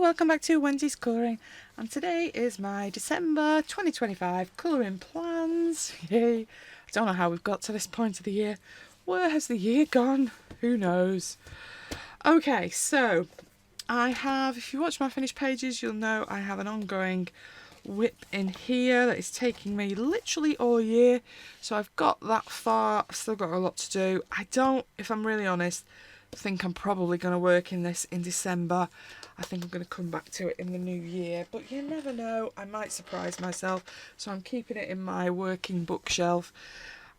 welcome back to Wendy's Colouring, and today is my December 2025 colouring plans. Yay! I don't know how we've got to this point of the year. Where has the year gone? Who knows? Okay, so I have, if you watch my finished pages, you'll know I have an ongoing whip in here that is taking me literally all year. So I've got that far, I've still got a lot to do. I don't, if I'm really honest, think I'm probably going to work in this in December. I think I'm going to come back to it in the new year, but you never know, I might surprise myself, so I'm keeping it in my working bookshelf.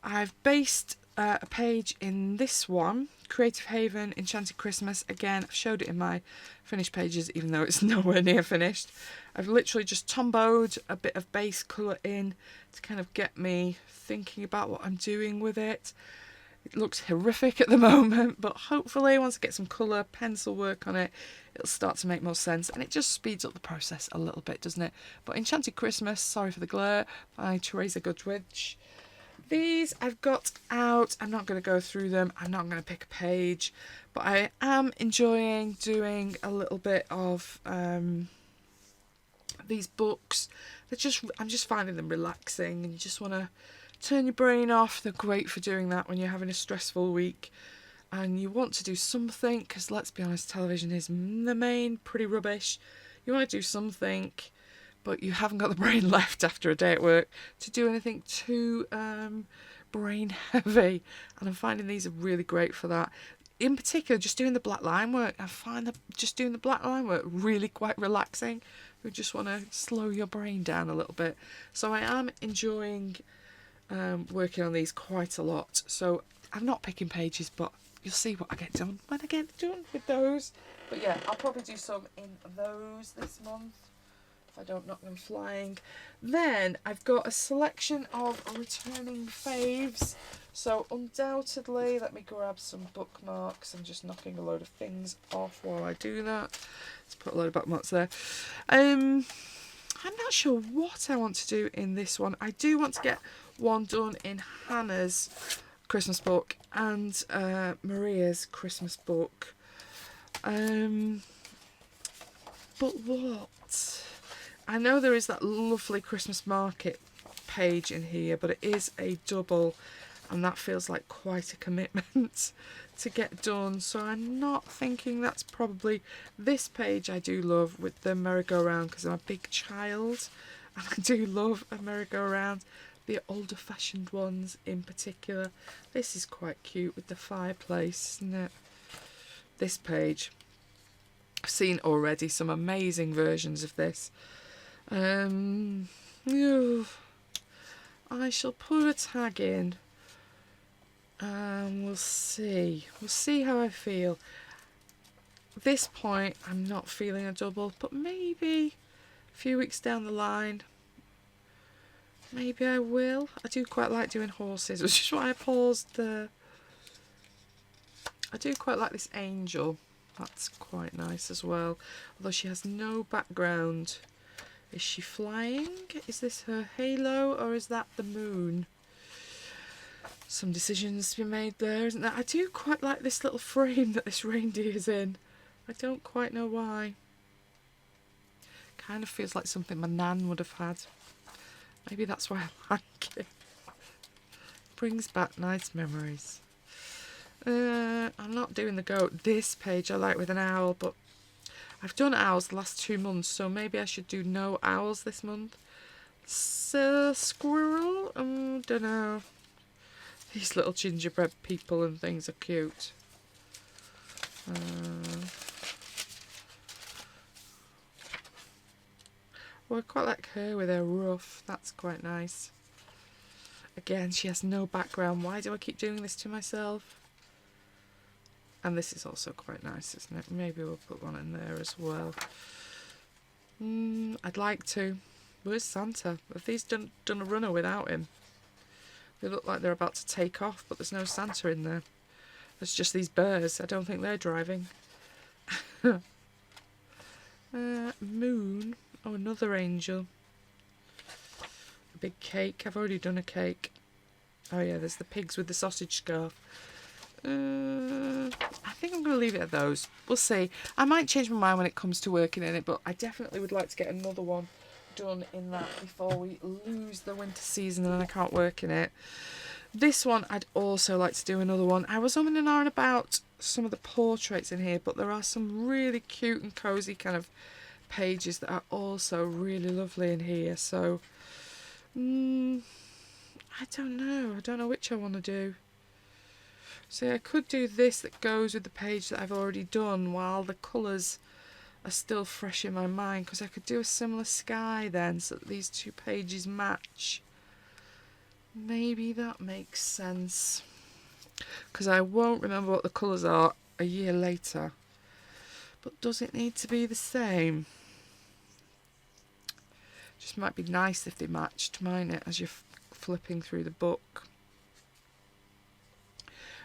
I've based a page in this one, Creative Haven Enchanted Christmas. Again, I've showed it in my finished pages, even though it's nowhere near finished. I've literally just tomboed a bit of base colour in to kind of get me thinking about what I'm doing with it. It looks horrific at the moment, but hopefully once I get some colour, pencil work on it, it'll start to make more sense, and it just speeds up the process a little bit, doesn't it? But Enchanted Christmas, Sorry for the Glare, by Teresa Goodwitch. These I've got out. I'm not going to go through them. I'm not going to pick a page, but I am enjoying doing a little bit of these books. I'm just finding them relaxing, and you just want to turn your brain off. They're great for doing that when you're having a stressful week and you want to do something, because let's be honest, television is the main pretty rubbish. You want to do something, but you haven't got the brain left after a day at work to do anything too brain heavy, and I'm finding these are really great for that. In particular, just doing the black line work. I find that just doing the black line work really quite relaxing. You just want to slow your brain down a little bit. So I am enjoying working on these quite a lot. So I'm not picking pages, but you'll see what I get done when I get done with those. But yeah, I'll probably do some in those this month if I don't knock them flying. Then I've got a selection of returning faves. So undoubtedly, let me grab some bookmarks. I'm just knocking a load of things off while I do that. Let's put a load of bookmarks there. I'm not sure what I want to do in this one. I do want to get one done in Hannah's Christmas book and Maria's Christmas book. But what? I know there is that lovely Christmas market page in here, but it is a double, and that feels like quite a commitment to get done. So I'm not thinking that's probably this page. I do love with the merry-go-round because I'm a big child and I do love a merry-go-round, the older fashioned ones in particular. This is quite cute with the fireplace, isn't it? This page, I've seen already some amazing versions of this. I shall put a tag in. We'll see how I feel. At this point I'm not feeling a double, but maybe a few weeks down the line maybe I will. I do quite like doing horses, which is why I paused there. I do quite like this angel. That's quite nice as well, although she has no background. Is she flying? Is this her halo, or is that the moon? Some decisions to be made there, isn't there? I do quite like this little frame that this reindeer's in. I don't quite know why. Kind of feels like something my nan would have had. Maybe that's why I like it. Brings back nice memories. I'm not doing the goat. This page I like with an owl, but I've done owls the last 2 months, so maybe I should do no owls this month. Squirrel? Don't know. These little gingerbread people and things are cute. Well, I quite like her with her ruff. That's quite nice. Again, she has no background. Why do I keep doing this to myself? And this is also quite nice, isn't it? Maybe we'll put one in there as well. I'd like to. Where's Santa? Have these done a runner without him? They look like they're about to take off, but there's no Santa in there. There's just these bears. I don't think they're driving. Moon. Oh, another angel. A big cake. I've already done a cake. Oh yeah, there's the pigs with the sausage scarf. I think I'm going to leave it at those. We'll see. I might change my mind when it comes to working in it, but I definitely would like to get another one done in that before we lose the winter season and I can't work in it. This one, I'd also like to do another one. I was umming and ahhing about some of the portraits in here, but there are some really cute and cosy kind of pages that are also really lovely in here. So, I don't know. I don't know which I want to do. So I could do this that goes with the page that I've already done while the colours are still fresh in my mind, because I could do a similar sky then so that these two pages match. Maybe that makes sense, because I won't remember what the colours are a year later. But does it need to be the same? Just might be nice if they matched, mightn't it, as you're flipping through the book.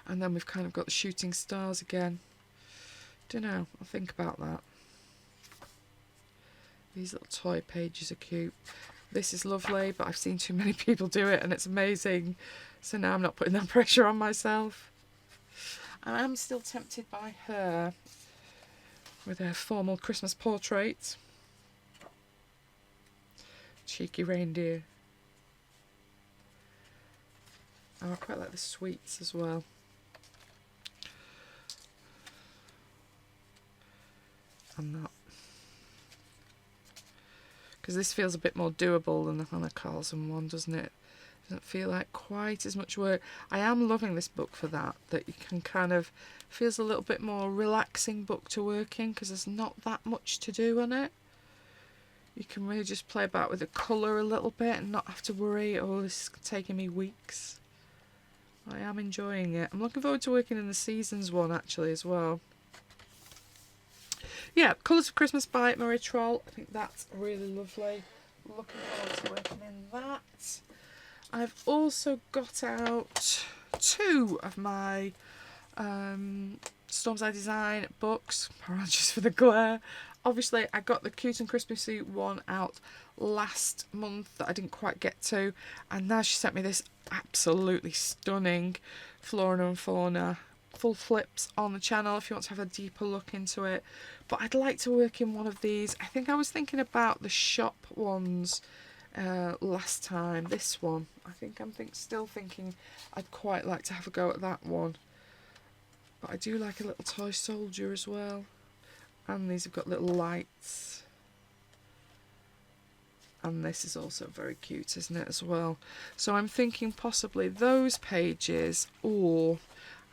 And then we've kind of got the shooting stars again. Don't know, I'll think about that. These little toy pages are cute. This is lovely, but I've seen too many people do it and it's amazing. So now I'm not putting that pressure on myself. And I'm still tempted by her with her formal Christmas portrait. Cheeky reindeer. Oh, I quite like the sweets as well. And that. Because this feels a bit more doable than the Hannah Carlson one, doesn't it? Doesn't feel like quite as much work. I am loving this book for that you can kind of, feels a little bit more relaxing book to work in, because there's not that much to do on it. You can really just play about with the colour a little bit and not have to worry, oh, this is taking me weeks. I am enjoying it. I'm looking forward to working in the Seasons one actually as well. Yeah, Colours of Christmas by Marie Troll. I think that's really lovely. Looking forward to working in that. I've also got out 2 of my Storm's Eye Design books. Apologies for the glare. Obviously, I got the Cute and Christmassy one out last month that I didn't quite get to. And now she sent me this absolutely stunning Flora and Fauna full flips on the channel if you want to have a deeper look into it. But I'd like to work in one of these. I think I was thinking about the shop ones last time. This one, I think I'm still thinking I'd quite like to have a go at that one. But I do like a little toy soldier as well. And these have got little lights. And this is also very cute, isn't it, as well? So I'm thinking possibly those pages, or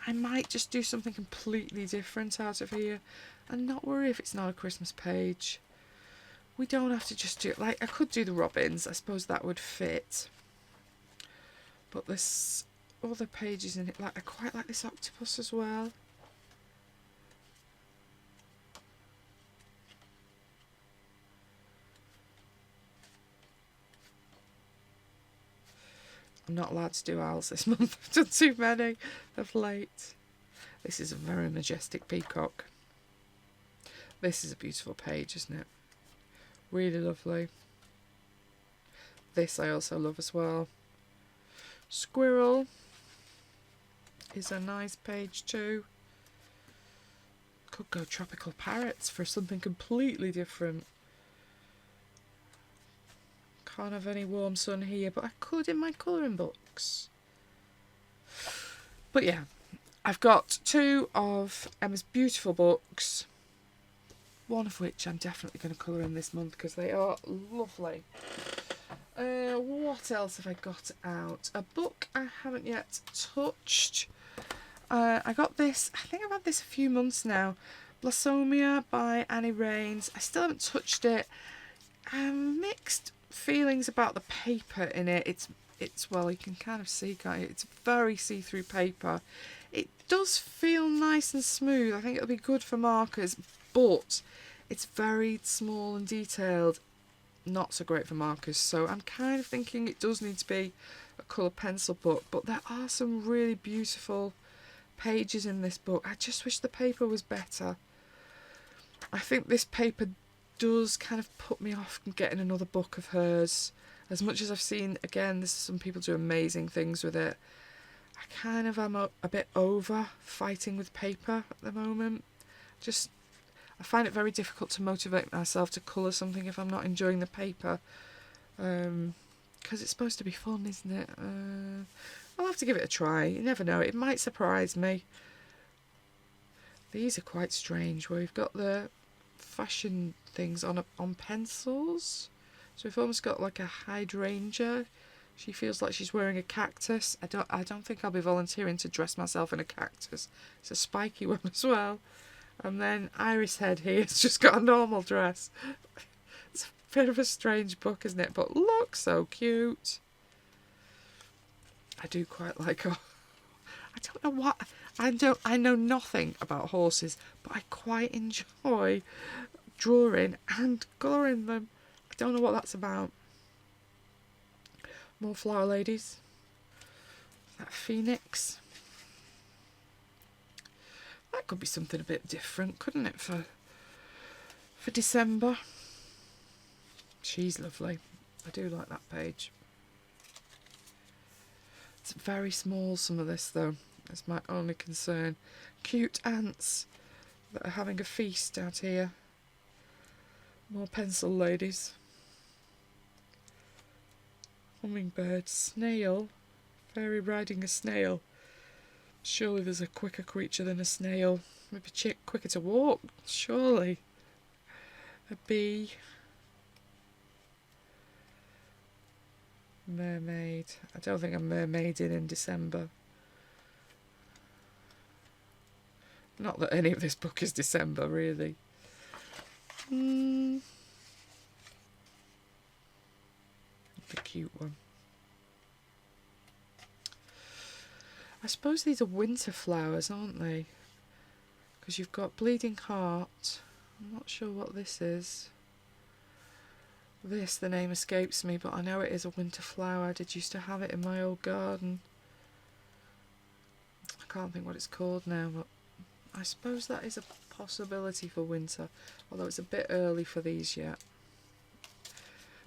I might just do something completely different out of here and not worry if it's not a Christmas page. We don't have to just do it. Like, I could do the robins. I suppose that would fit. But there's other pages in it. Like, I quite like this octopus as well. I'm not allowed to do owls this month. I've done too many of late. This is a very majestic peacock. This is a beautiful page, isn't it? Really lovely. This I also love as well. Squirrel is a nice page too. Could go tropical parrots for something completely different. Can't have any warm sun here, but I could in my colouring books. But yeah, I've got 2 of Emma's beautiful books, one of which I'm definitely going to colour in this month because they are lovely. What else have I got out? A book I haven't yet touched. I got this, I think I've had this a few months now. Blossomia by Annie Raines. I still haven't touched it. Mixed feelings about the paper in it. It's well, you can kind of see, can't you? It's very see-through paper. It does feel nice and smooth. I think it'll be good for markers, but it's very small and detailed. Not so great for markers. So I'm kind of thinking it does need to be a colour pencil book. But there are some really beautiful pages in this book. I just wish the paper was better. I think this paper does kind of put me off getting another book of hers. As much as I've seen, again, some people do amazing things with it. I kind of am a bit over fighting with paper at the moment. I find it very difficult to motivate myself to colour something if I'm not enjoying the paper. Because it's supposed to be fun, isn't it? I'll have to give it a try. You never know. It might surprise me. These are quite strange, where we've got the fashion things on pencils. So we've almost got like a hydrangea. She feels like she's wearing a cactus. I don't think I'll be volunteering to dress myself in a cactus. It's a spiky one as well. And then Iris Head here has just got a normal dress. It's a bit of a strange book, isn't it? But look, so cute. I do quite like her. I don't know what... I know nothing about horses, but I quite enjoy drawing and colouring them. I don't know what that's about. More flower ladies. That phoenix. That could be something a bit different, couldn't it, for December? She's lovely. I do like that page. It's very small, some of this, though. That's my only concern. Cute ants that are having a feast out here. More pencil ladies. Hummingbird, snail. Fairy riding a snail. Surely there's a quicker creature than a snail. Maybe quicker to walk, surely. A bee. Mermaid. I don't think I'm mermaiding in December. Not that any of this book is December, really. The cute one. I suppose these are winter flowers, aren't they? Because you've got Bleeding Heart. I'm not sure what this is. The name escapes me, but I know it is a winter flower. I did used to have it in my old garden. I can't think what it's called now, but I suppose that is a possibility for winter, although it's a bit early for these yet.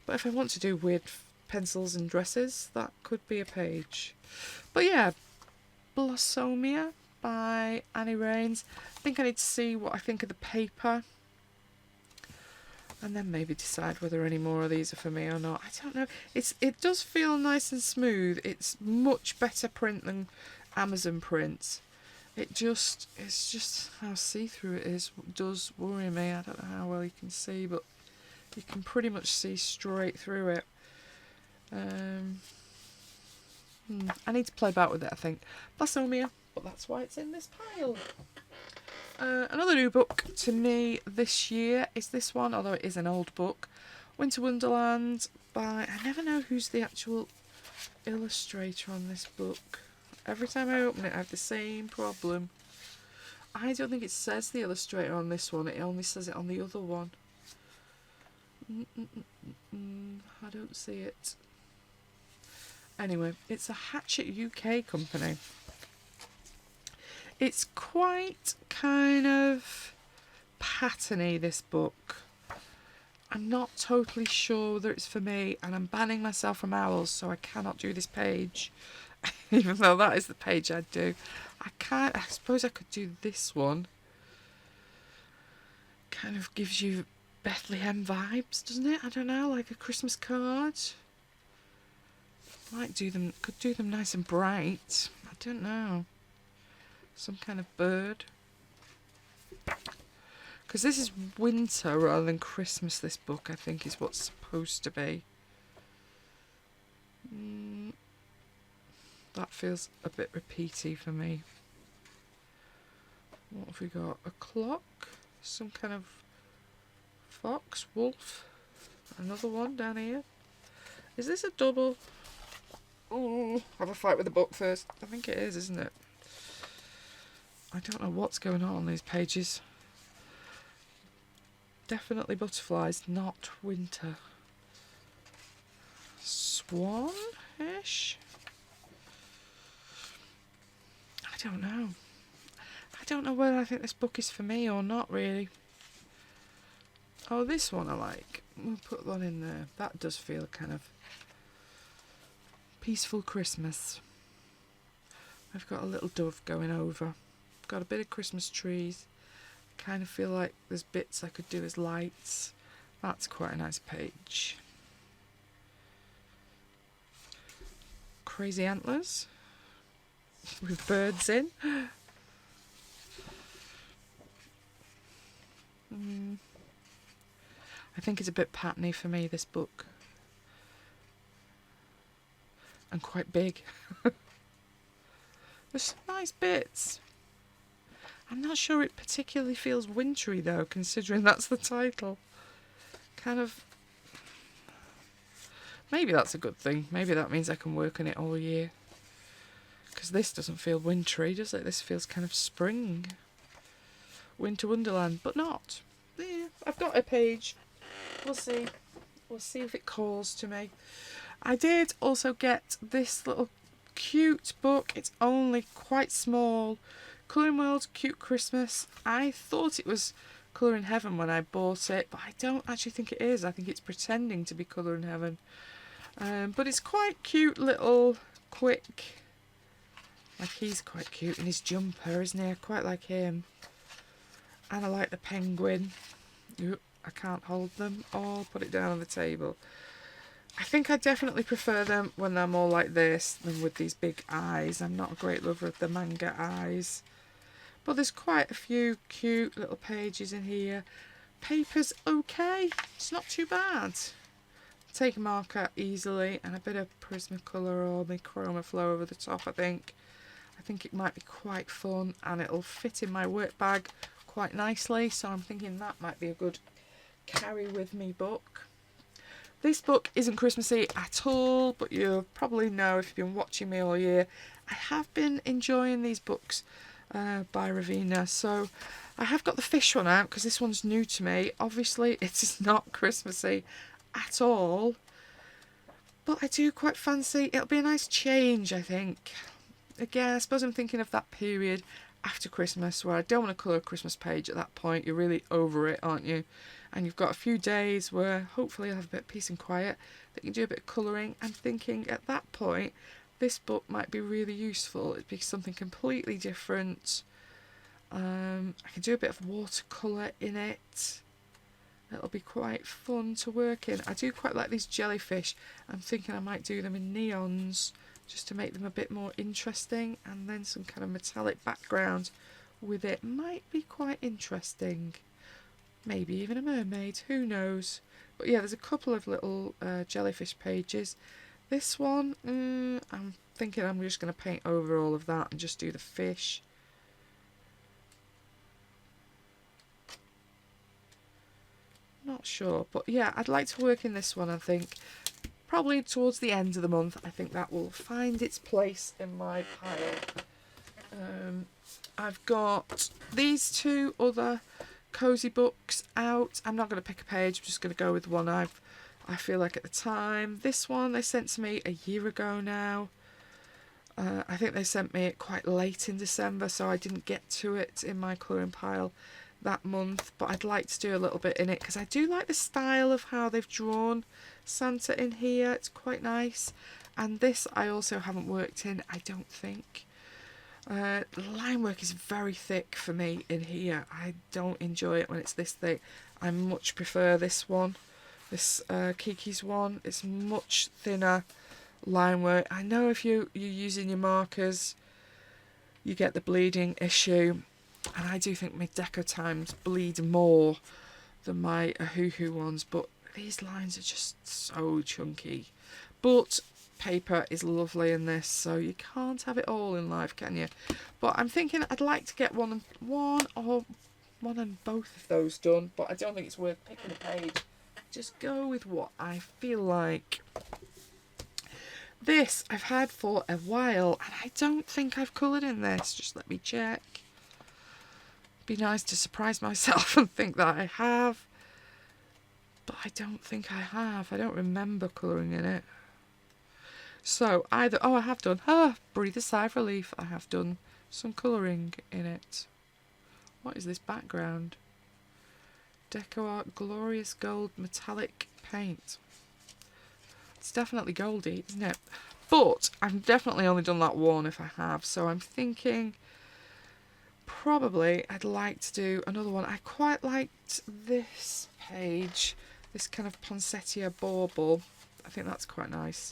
But if I want to do weird pencils and dresses, that could be a page. But yeah, Blossomia by Annie Raines. I think I need to see what I think of the paper, and then maybe decide whether any more of these are for me or not. I don't know. It does feel nice and smooth. It's much better print than Amazon print. It's just how see-through it is does worry me. I don't know how well you can see, but you can pretty much see straight through it. I need to play about with it, I think. Blossomia, but that's why it's in this pile. Another new book to me this year is this one, although it is an old book. Winter Wonderland by... I never know who's the actual illustrator on this book. Every time I open it, I have the same problem. I don't think it says the illustrator on this one. It only says it on the other one. I don't see it. Anyway, it's a Hatchet UK company. It's quite kind of patterny, this book. I'm not totally sure whether it's for me, and I'm banning myself from owls, so I cannot do this page. Even though that is the page I'd do. I suppose I could do this one. Kind of gives you Bethlehem vibes, doesn't it? I don't know, like a Christmas card. Could do them nice and bright. I don't know. Some kind of bird. Because this is winter rather than Christmas, this book, I think, is what's supposed to be. That feels a bit repeaty for me. What have we got? A clock? Some kind of fox? Wolf? Another one down here. Is this a double? Oh, have a fight with the book first. I think it is, isn't it? I don't know what's going on these pages. Definitely butterflies, not winter. Swan-ish? I don't know. I don't know whether I think this book is for me or not, really. Oh, this one I like. We'll put one in there. That does feel kind of peaceful Christmas. I've got a little dove going over. Got a bit of Christmas trees. Kind of feel like there's bits I could do as lights. That's quite a nice page. Crazy antlers with birds in. I think it's a bit patterny for me, this book. And quite big. There's some nice bits. I'm not sure it particularly feels wintry though, considering that's the title. Kind of... Maybe that's a good thing. Maybe that means I can work on it all year. Because this doesn't feel wintry, does it? This feels kind of spring. Winter Wonderland, but not. Yeah, I've got a page. We'll see. We'll see if it calls to me. I did also get this little cute book. It's only quite small. Colouring World Cute Christmas. I thought it was Colour in Heaven when I bought it, but I don't actually think it is. I think it's pretending to be Colour in Heaven. But it's quite cute little quick. Like, he's quite cute in his jumper, isn't he? I quite like him. And I like the penguin. Oop, I can't hold them all. Put it down on the table. I think I definitely prefer them when they're more like this than with these big eyes. I'm not a great lover of the manga eyes. But there's quite a few cute little pages in here. Paper's okay. It's not too bad. Take a marker easily and a bit of Prismacolor or the Chroma Flow over the top, I think. I think it might be quite fun and it'll fit in my work bag quite nicely. So I'm thinking that might be a good carry with me book. This book isn't Christmassy at all, but you'll probably know if you've been watching me all year. I have been enjoying these books by Raveena. So I have got the fish one out because this one's new to me. Obviously it is not Christmassy at all, but I do quite fancy, it'll be a nice change, I think. Again, I suppose I'm thinking of that period after Christmas where I don't want to colour a Christmas page at that point. You're really over it, aren't you? And you've got a few days where hopefully you'll have a bit of peace and quiet that you can do a bit of colouring. I'm thinking at that point this book might be really useful. It'd be something completely different. I can do a bit of watercolour in it. It'll be quite fun to work in. I do quite like these jellyfish. I'm thinking I might do them in neons just to make them a bit more interesting, and then some kind of metallic background with it might be quite interesting. Maybe even a mermaid, who knows. But yeah, there's a couple of little jellyfish pages. This one, I'm thinking I'm just going to paint over all of that and just do the fish. Not sure, but yeah, I'd like to work in this one, I think. Probably towards the end of the month. I think that will find its place in my pile. I've got these two other cozy books out. I'm not going to pick a page, I'm just going to go with one I feel like at the time. This one they sent to me a year ago now. I think they sent me it quite late in December, so I didn't get to it in my colouring pile that month, but I'd like to do a little bit in it because I do like the style of how they've drawn Santa in here. It's quite nice. And this I also haven't worked in, I don't think. The line work is very thick for me in here. I don't enjoy it when it's this thick. I much prefer this one, this Kiki's one. It's much thinner line work. I know if you're using your markers you get the bleeding issue, and I do think my Deco Times bleed more than my Ohuhu ones, but these lines are just so chunky. But paper is lovely in this, so you can't have it all in life, can you? But I'm thinking I'd like to get one and both of those done, but I don't think it's worth picking a page. Just go with what I feel like. This I've had for a while, and I don't think I've coloured in this. Just let me check. Be nice to surprise myself and think that I have, but I don't think I have. I don't remember colouring in it. So either, I have done, breathe a sigh of relief, I have done some colouring in it. What is this background? Deco Art Glorious Gold Metallic Paint. It's definitely goldy, isn't it? But I've definitely only done that one if I have. So I'm thinking probably I'd like to do another one. I quite liked this page, this kind of poinsettia bauble. I think that's quite nice.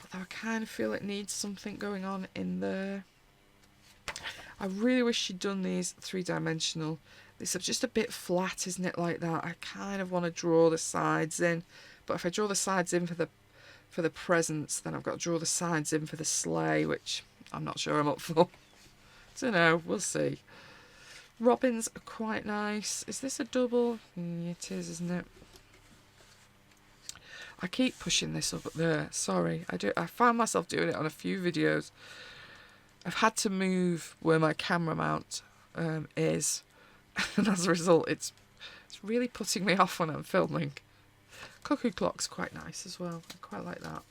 Although I kind of feel it needs something going on in there. I really wish she'd done these 3-dimensional. This is just a bit flat, isn't it, like that? I kind of want to draw the sides in. But if I draw the sides in for the presents, then I've got to draw the sides in for the sleigh, which I'm not sure I'm up for. Don't know, we'll see. Robins are quite nice. Is this a double? It is, isn't it? I keep pushing this up there. Sorry, I found myself doing it on a few videos. I've had to move where my camera mount is, and as a result, it's really putting me off when I'm filming. Cuckoo clock's quite nice as well. I quite like that.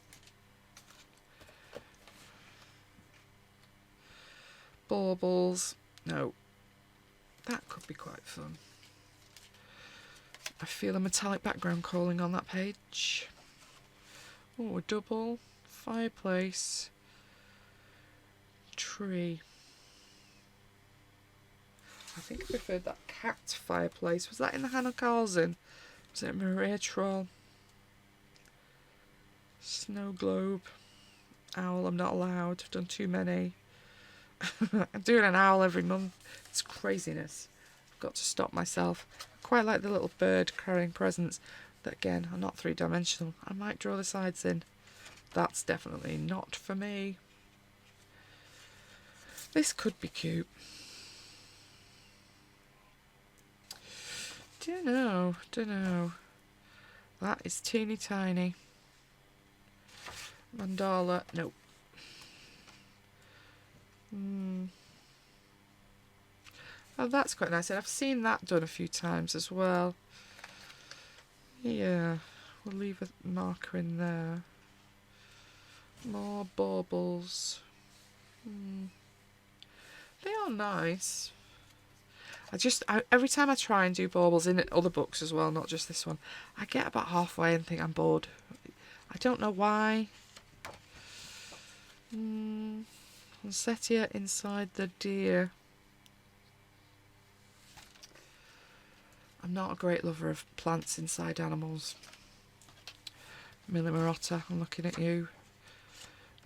Baubles. No. That could be quite fun. I feel a metallic background calling on that page. Oh, a double. Fireplace. Tree. I think I preferred that cat fireplace. Was that in the Hannah Carlson? Was it Maria Troll? Snow globe. Owl, I'm not allowed. I've done too many. I'm doing an owl every month. It's craziness. I've got to stop myself. I quite like the little bird carrying presents that, again, are not 3-dimensional. I might draw the sides in. That's definitely not for me. This could be cute. Don't know. That is teeny tiny. Mandala, nope. Oh, that's quite nice. And I've seen that done a few times as well. Yeah, we'll leave a marker in there. More baubles. They are nice. Every time I try and do baubles in other books as well, not just this one, I get about halfway and think I'm bored. I don't know why. Poinsettia inside the deer. I'm not a great lover of plants inside animals. Millie Marotta, I'm looking at you.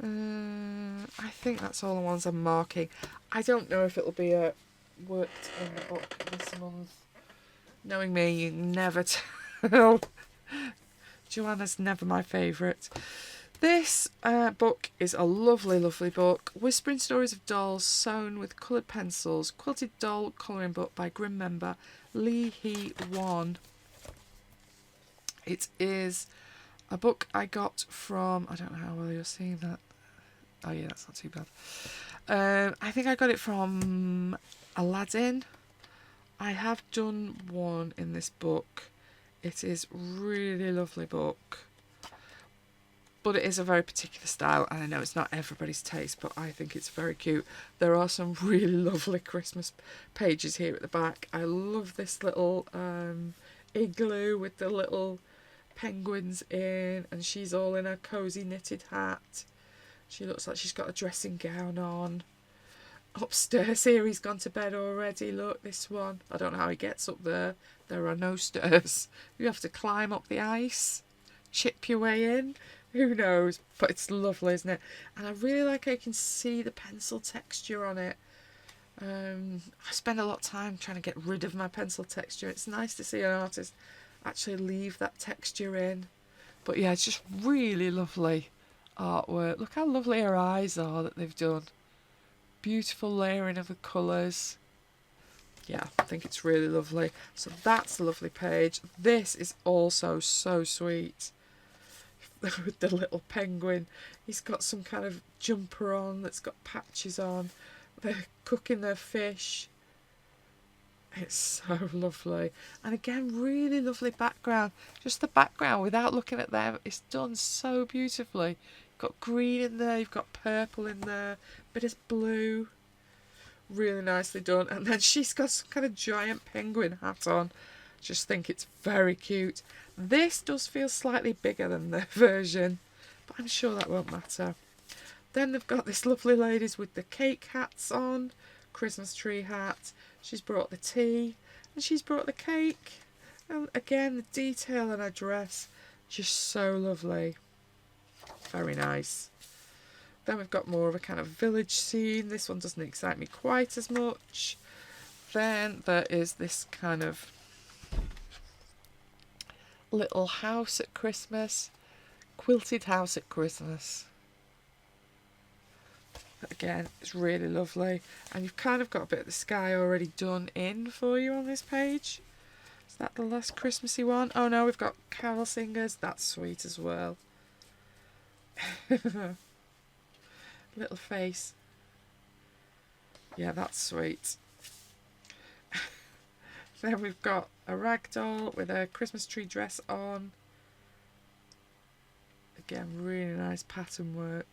I think that's all the ones I'm marking. I don't know if it'll be worked in the book this month. Knowing me, you never tell. Joanna's never my favourite. This book is a lovely, lovely book. Whispering Stories of Dolls Sewn with Coloured Pencils. Quilted Doll Colouring Book by Grim member Lee Hee Won. It is a book I got from... I don't know how well you're seeing that. Oh yeah, that's not too bad. I think I got it from Aladdin. I have done one in this book. It is really lovely book. But it is a very particular style, and I know it's not everybody's taste, but I think it's very cute. There are some really lovely Christmas pages here at the back. I love this little igloo with the little penguins in, and she's all in a cosy knitted hat. She looks like she's got a dressing gown on. Upstairs here, he's gone to bed already. Look, this one. I don't know how he gets up there. There are no stairs. You have to climb up the ice, chip your way in. Who knows? But it's lovely, isn't it? And I really like how you can see the pencil texture on it. I spend a lot of time trying to get rid of my pencil texture. It's nice to see an artist actually leave that texture in. But yeah, it's just really lovely artwork. Look how lovely her eyes are that they've done. Beautiful layering of the colours. Yeah, I think it's really lovely. So that's a lovely page. This is also so sweet. With the little penguin. He's got some kind of jumper on that's got patches on. They're cooking their fish. It's so lovely. And again, really lovely background. Just the background without looking at them. It's done so beautifully. You've got green in there. You've got purple in there. Bit of blue. Really nicely done. And then she's got some kind of giant penguin hat on. Just think it's very cute. This does feel slightly bigger than the version, but I'm sure that won't matter. Then they've got this lovely ladies with the cake hats on, Christmas tree hat. She's brought the tea and she's brought the cake. And again, the detail in her dress, just so lovely. Very nice. Then we've got more of a kind of village scene. This one doesn't excite me quite as much. Then there is this kind of little house at Christmas, quilted house at Christmas. Again, it's really lovely, and you've kind of got a bit of the sky already done in for you on this page. Is that the last Christmassy one? Oh no, we've got carol singers. That's sweet as well. Little face. Yeah, that's sweet. Then we've got a rag doll with a Christmas tree dress on. Again, really nice pattern work.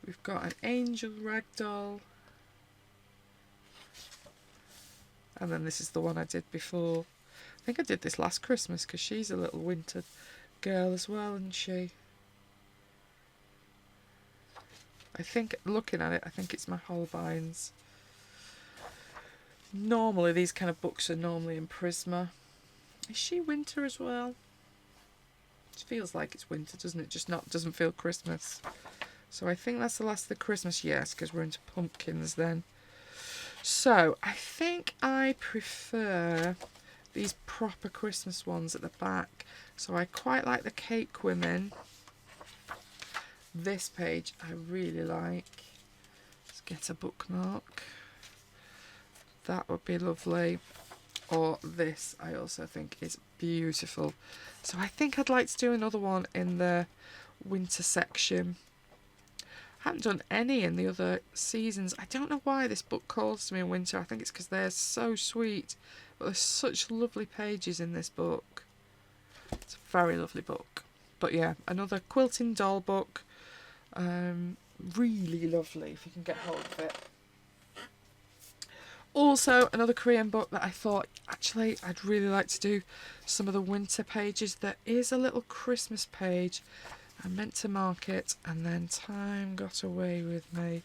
We've got an angel rag doll. And then this is the one I did before. I think I did this last Christmas because she's a little winter girl as well, isn't she? I think, looking at it, I think it's my Holbeins. Normally, these kind of books are normally in Prisma. Is she winter as well? It feels like it's winter, doesn't it? Just not, doesn't feel Christmas. So I think that's the last of the Christmas, yes, because we're into pumpkins then. So I think I prefer these proper Christmas ones at the back. So I quite like the Cake Women. This page I really like. Let's get a bookmark. That would be lovely. Or this I also think is beautiful. So I think I'd like to do another one in the winter section. I haven't done any in the other seasons. I don't know why this book calls to me in winter. I think it's because they're so sweet. But there's such lovely pages in this book. It's a very lovely book. But yeah, another quilting doll book. Really lovely if you can get hold of it. Also, another Korean book that I thought, actually, I'd really like to do some of the winter pages. There is a little Christmas page I meant to mark it, and then time got away with me.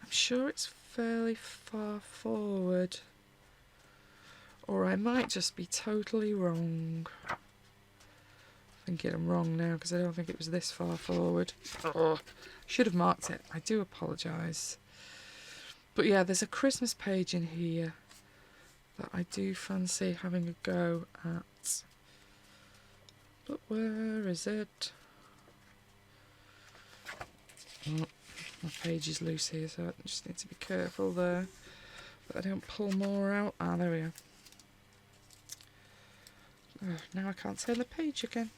I'm sure it's fairly far forward. Or I might just be totally wrong. Thinking I'm wrong now because I don't think it was this far forward. Oh, should have marked it. I do apologise. But yeah, there's a Christmas page in here that I do fancy having a go at. But where is it? Oh, my page is loose here, so I just need to be careful there that I don't pull more out. Ah, there we are. Oh, now I can't turn the page again.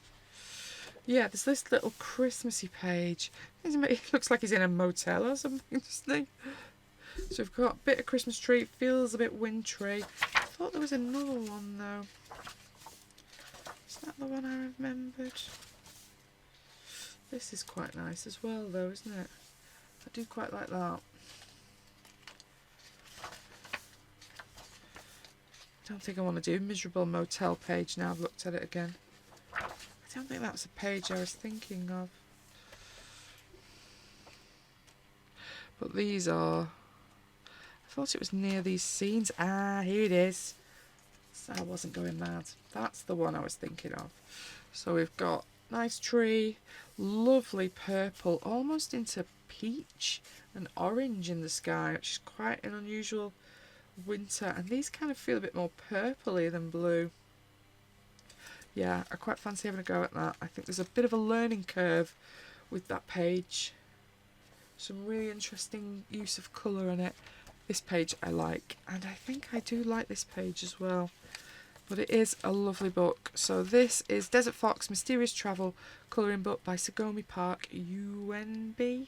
Yeah, there's this little Christmassy page. It looks like he's in a motel or something, doesn't he? So we've got a bit of Christmas tree. It feels a bit wintry. I thought there was another one though. Is that the one I remembered? This is quite nice as well though, isn't it? I do quite like that. I don't think I want to do Miserable Motel page now I've looked at it again. I don't think that's the page I was thinking of. But these are... I thought it was near these scenes. Ah, here it is. So I wasn't going mad. That's the one I was thinking of. So we've got nice tree, lovely purple, almost into peach and orange in the sky, which is quite an unusual winter. And these kind of feel a bit more purpley than blue. Yeah, I quite fancy having a go at that. I think there's a bit of a learning curve with that page. Some really interesting use of colour in it. This page I like, and I think I do like this page as well. But it is a lovely book. So this is Desert Fox Mysterious Travel colouring book by Sagomi Park Wendy.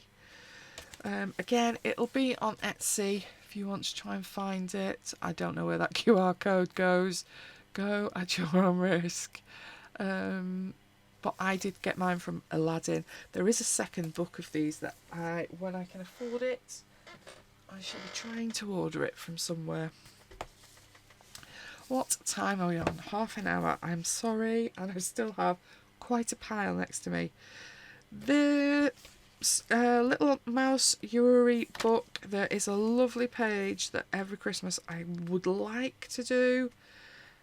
Again, it'll be on Etsy if you want to try and find it. I don't know where that QR code goes. Go at your own risk. But I did get mine from Aladdin. There is a second book of these that when I can afford it, I shall be trying to order it from somewhere. What time are we on? Half an hour. I'm sorry, and I still have quite a pile next to me. Little Mouse Yuri book. There is a lovely page that every Christmas I would like to do.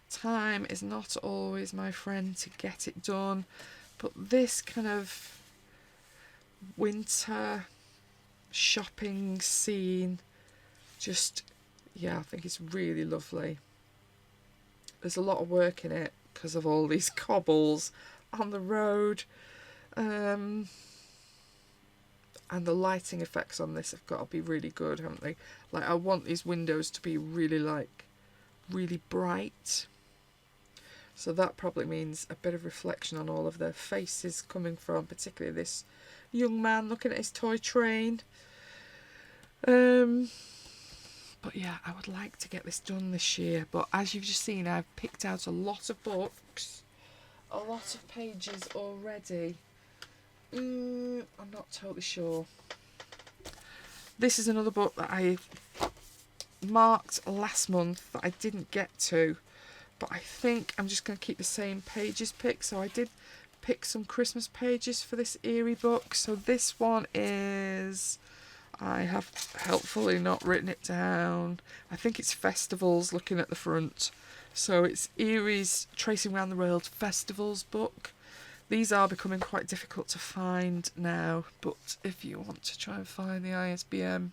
Time is not always my friend to get it done, but this kind of winter shopping scene, just, yeah, I think it's really lovely. There's a lot of work in it because of all these cobbles on the road. And the lighting effects on this have got to be really good, haven't they? Like, I want these windows to be really bright. So that probably means a bit of reflection on all of their faces coming from, particularly this young man looking at his toy train. But yeah, I would like to get this done this year. But as you've just seen, I've picked out a lot of books, a lot of pages already. I'm not totally sure. This is another book that I marked last month that I didn't get to, but I think I'm just going to keep the same pages picked. So I did pick some Christmas pages for this eerie book. So this one is, I have helpfully not written it down. I think it's Festivals looking at the front. So it's Erie's Tracing Around the World Festivals book. These are becoming quite difficult to find now, but if you want to try and find the ISBN,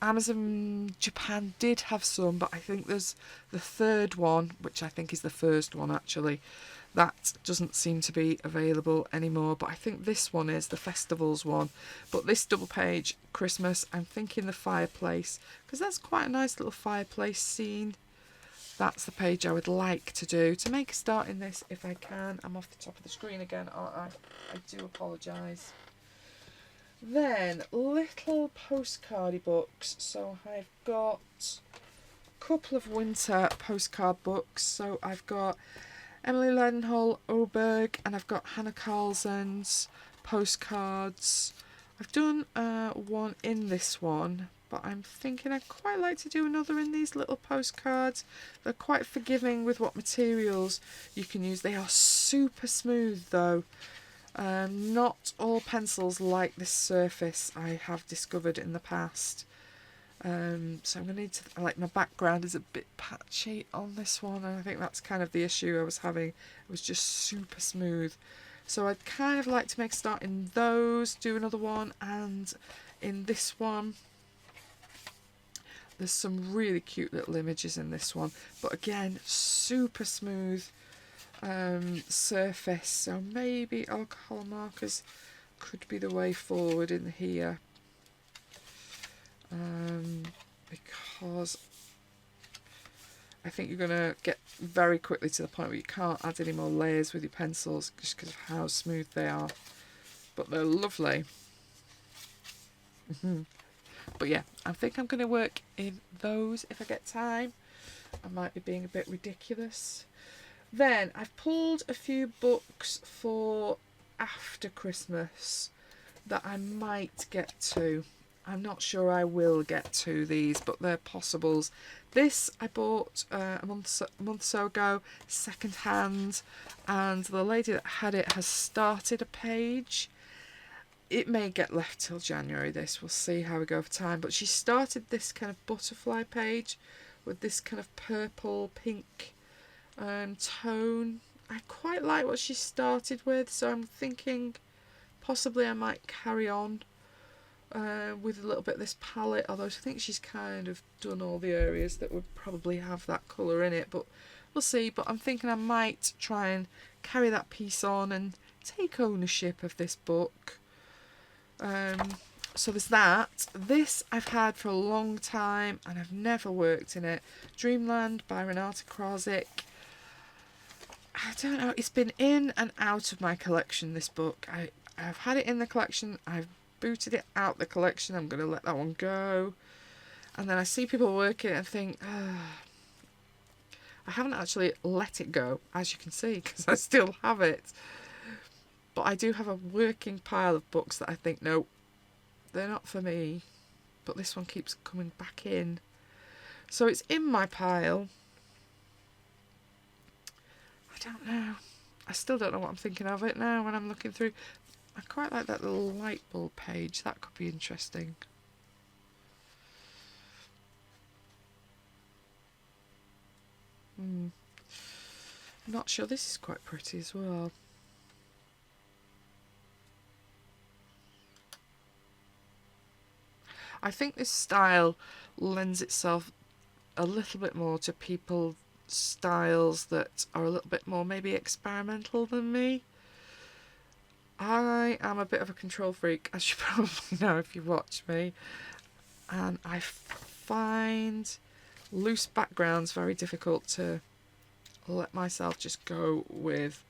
Amazon Japan did have some, but I think there's the third one, which I think is the first one actually, that doesn't seem to be available anymore. But I think this one is the Festivals one. But this double page Christmas, I'm thinking the fireplace, because that's quite a nice little fireplace scene. That's the page I would like to do to make a start in this if I can. I'm off the top of the screen again, aren't I? I do apologise. Then, little postcardy books. So I've got a couple of winter postcard books. So I've got Emily Leadenhall Oberg and I've got Hannah Carlson's postcards. I've done one in this one, but I'm thinking I'd quite like to do another in these little postcards. They're quite forgiving with what materials you can use. They are super smooth though. Not all pencils like this surface, I have discovered in the past. So I'm going to need to, like, my background is a bit patchy on this one, and I think that's kind of the issue I was having. It was just super smooth. So I'd kind of like to make a start in those, do another one, and in this one, there's some really cute little images in this one, but again, super smooth surface, so maybe alcohol markers could be the way forward in here, because I think you're going to get very quickly to the point where you can't add any more layers with your pencils just because of how smooth they are, but they're lovely. But yeah, I think I'm going to work in those if I get time. I might be being a bit ridiculous. Then I've pulled a few books for after Christmas that I might get to. I'm not sure I will get to these, but they're possibles. This I bought a month or so ago, second hand, and the lady that had it has started a page. It may get left till January, this. We'll see how we go for time. But she started this kind of butterfly page with this kind of purple, pink tone. I quite like what she started with, so I'm thinking possibly I might carry on with a little bit of this palette, although I think she's kind of done all the areas that would probably have that colour in it, but we'll see. But I'm thinking I might try and carry that piece on and take ownership of this book. So there's that. This I've had for a long time and I've never worked in it. Dreamland by Renata Krasik. I don't know, it's been in and out of my collection, this book. I've had it in the collection, I've booted it out the collection, I'm going to let that one go. And then I see people work it and think, I haven't actually let it go, as you can see, because I still have it. But I do have a working pile of books that I think, no, they're not for me. But this one keeps coming back in. So it's in my pile. I don't know. I still don't know what I'm thinking of it now when I'm looking through. I quite like that little light bulb page. That could be interesting. I'm not sure. This is quite pretty as well. I think this style lends itself a little bit more to people's styles that are a little bit more maybe experimental than me. I am a bit of a control freak, as you probably know if you watch me, and I find loose backgrounds very difficult to let myself just go with.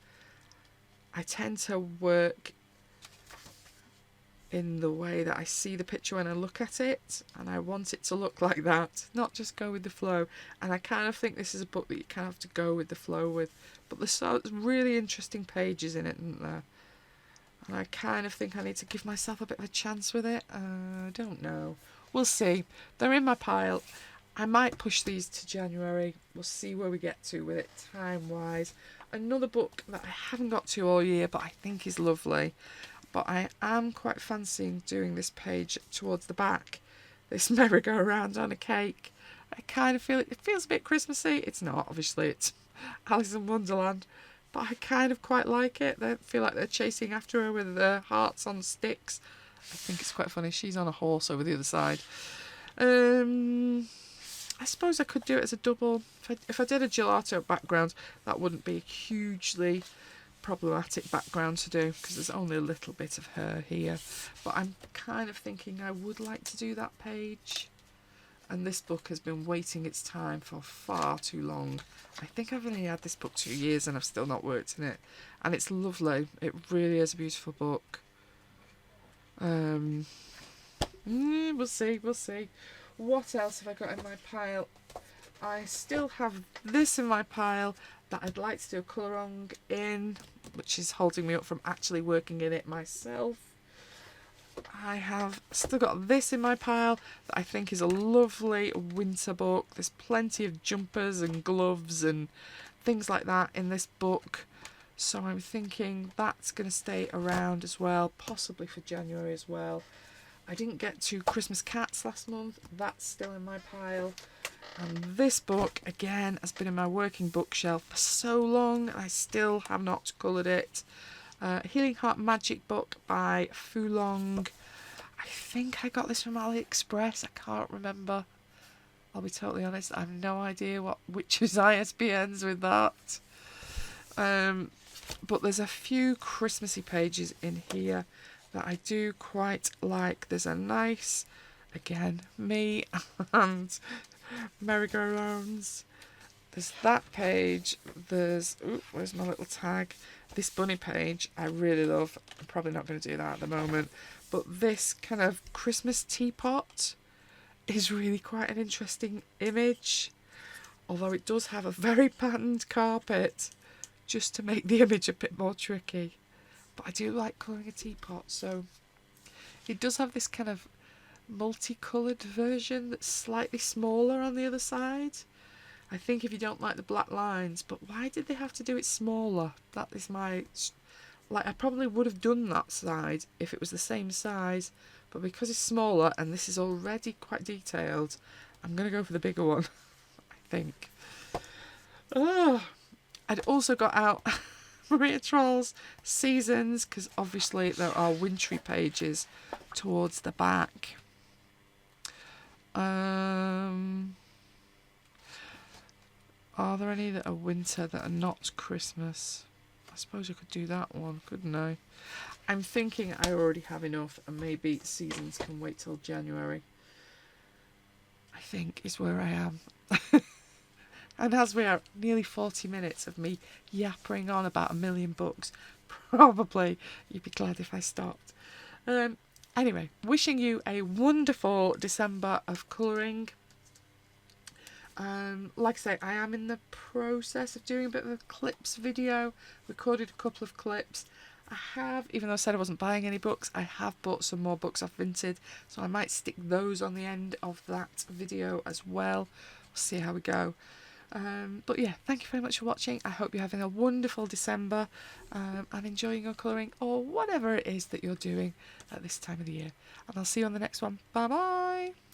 I tend to work in the way that I see the picture when I look at it, and I want it to look like that, not just go with the flow. And I kind of think this is a book that you kind of have to go with the flow with, but there's so really interesting pages in it, isn't there? And I kind of think I need to give myself a bit of a chance with it. I don't know. We'll see. They're in my pile. I might push these to January. We'll see where we get to with it time-wise. Another book that I haven't got to all year, but I think is lovely. But I am quite fancying doing this page towards the back. This merry-go-round on a cake. I kind of feel it feels a bit Christmassy. It's not, obviously. It's Alice in Wonderland. But I kind of quite like it. They feel like they're chasing after her with their hearts on sticks. I think it's quite funny. She's on a horse over the other side. I suppose I could do it as a double. If I did a gelato background, that wouldn't be a hugely problematic background to do because there's only a little bit of her here. But I'm kind of thinking I would like to do that page. And this book has been waiting its time for far too long. I think I've only had this book 2 years and I've still not worked in it. And it's lovely. It really is a beautiful book. We'll see. What else have I got in my pile? I still have this in my pile that I'd like to do a colour-along in, which is holding me up from actually working in it myself. I have still got this in my pile that I think is a lovely winter book. There's plenty of jumpers and gloves and things like that in this book. So I'm thinking that's going to stay around as well, possibly for January as well. I didn't get to Christmas Cats last month. That's still in my pile. And this book, again, has been in my working bookshelf for so long. I still have not coloured it. Healing Heart Magic book by Fulong. I think I got this from AliExpress. I can't remember. I'll be totally honest. I have no idea which is ISBNs with that. But there's a few Christmassy pages in here that I do quite like. There's a nice, again, me and merry-go-rounds. There's that page. There's, where's my little tag? This bunny page I really love. I'm probably not going to do that at the moment. But this kind of Christmas teapot is really quite an interesting image. Although it does have a very patterned carpet just to make the image a bit more tricky. But I do like colouring a teapot, so it does have this kind of multicoloured version that's slightly smaller on the other side. I think if you don't like the black lines, but why did they have to do it smaller? That is my... I probably would have done that side if it was the same size, but because it's smaller and this is already quite detailed, I'm going to go for the bigger one, I think. I'd also got out Maria Troll's Seasons, because obviously there are wintry pages towards the back. Are there any that are winter that are not Christmas? I suppose I could do that one, couldn't I? I'm thinking I already have enough and maybe Seasons can wait till January. I think is where I am. And as we are nearly 40 minutes of me yappering on about 1 million books, probably you'd be glad if I stopped. Anyway, wishing you a wonderful December of colouring. Like I say, I am in the process of doing a bit of a clips video. Recorded a couple of clips. I have, even though I said I wasn't buying any books, I have bought some more books off Vinted, so I might stick those on the end of that video as well. We'll see how we go. But yeah, thank you very much for watching. I hope you're having a wonderful December and enjoying your colouring or whatever it is that you're doing at this time of the year. And I'll see you on the next one. Bye bye.